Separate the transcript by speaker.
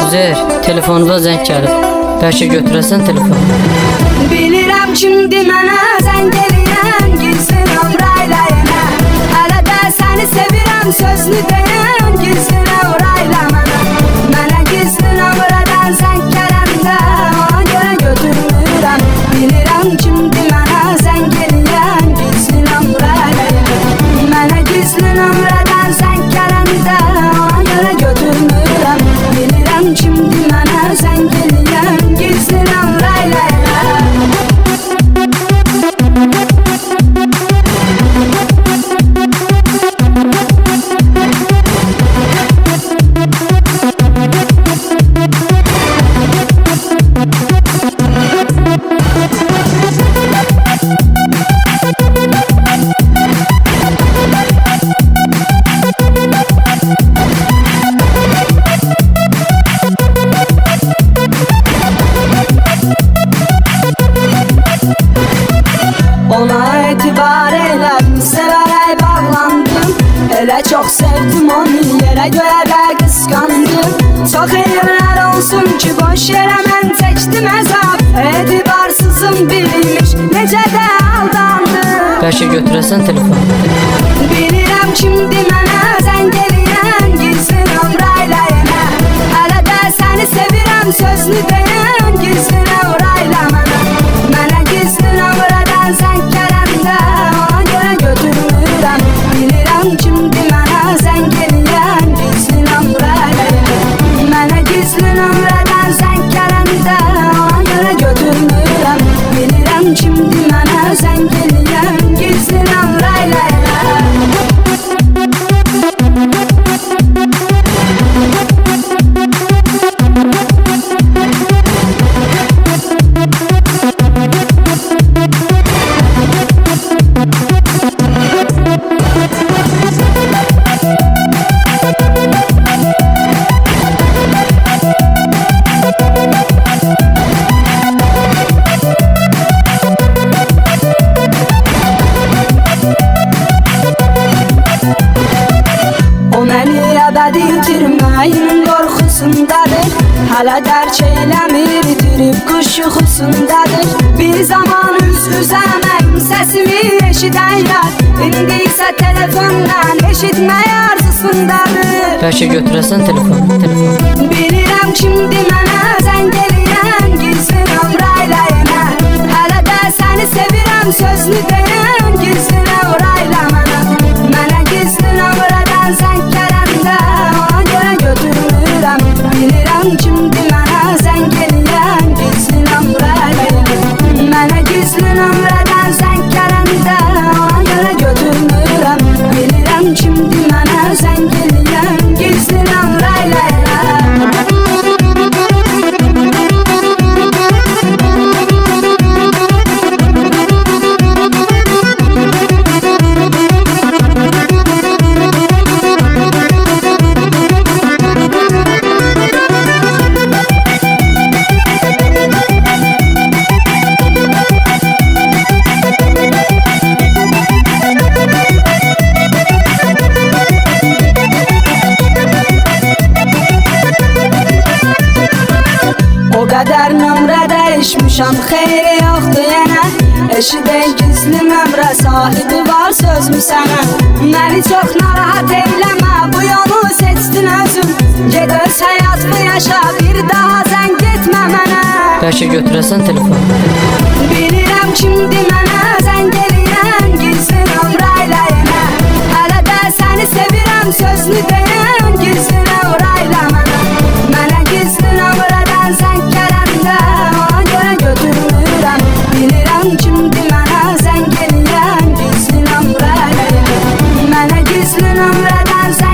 Speaker 1: Üzeyir, telefonda zəng gəlib. Bəlkə götürəsən telefonu.
Speaker 2: Bilirəm kimdi mənə zəng eləyən, gizli nömrəylə yenə. Hələ də səni sevirəm sözlü deyən, gizli nömrəylə mənə. Mənə gizli nömrədən zəng gələndə, ona görə götürmürəm. Bilirəm kimdi mənə zəng eləyən, gizli nömrəylə yenə. Mənə gizli nömrədən zəng gələndə, ona görə götürmürəm. Bilirəm kimdi mənə zəng eləyən, gizli nömrəylə yenə. Ona etibar elədim, sevərək bağlandım. Elə çox sevdim onu, yerə görə qısqandım. Çox elmlər olsun ki, boş yerə mən çəkdim əzab. Etibarsızım bilmiş, necə də aldandım.
Speaker 1: Bəlkə götürəsən telefonu.
Speaker 2: Bilirəm kimdi mənə zəng eləyən, gizli nömrəylə yenə. Hələ də səni sevirəm sözlü deyən, gizli nömrəylə mənə. Mənə gizli nömrədən zəng gələndə, ona görə götürmürəm. Bilirəm kimdi mənə zəng eləyən, gizli nömrəylə yenə. Mənə gizli nömrədən zəng gələndə, ona görə götürmürəm. Bilirəm kimdi mənə zəng eləyən, gizli nömrəylə yenə. O məni əbədi itirməyin qorxusundadır. Hələ dərk eləmir, itirib quş yuxusundadır. Bir zaman üz-üzə mənim səsimi eşidənlər, İndi isə telefondan eşitmək arzusundadır.
Speaker 1: Bəlkə götürəsən telefonu.
Speaker 2: Bilirəm kimdi mənə zəng eləyən, gizli nömrəylə yenə. Hələ də səni sevirəm sözlü deyən, gizli nömrəylə mənə. Mənə gizli nömrədən zəng gələndə, ona görə götürmürəm. Bilirəm kimdi mənə zəng eləyən, gizli nömrəylə yenə. Mənə gizli nömrədən zəng gələndə, ona görə götürmürəm. Bilirəm kimdi mənə zəng eləyən, gizli nömrəylə yenə. O qədər nömrə dəyişmişəm, xeyri yoxdur yenə. Eşidən gizli nömrə sahibi var sözmü sənə. Məni çox narahat eyləmə, bu yolu seçdin özün. Ged öz həyatını yaşa, bir daha zəng etmə mənə.
Speaker 1: Bəlkə götürəsən telefonu.
Speaker 2: Bilirəm kimdi mənə zəng eləyən, gizli nömrəylə yenə. Hələ də səni sevirəm sözlü deyən, gizli nömrəylə mənə. Mənə gizli nömrədən zəng gələndə, ona görə götürmürəm. Bilirəm kimdi mənə zəng eləyən, gizli nömrəylə yenə. Mənə gizli nömrədən zəng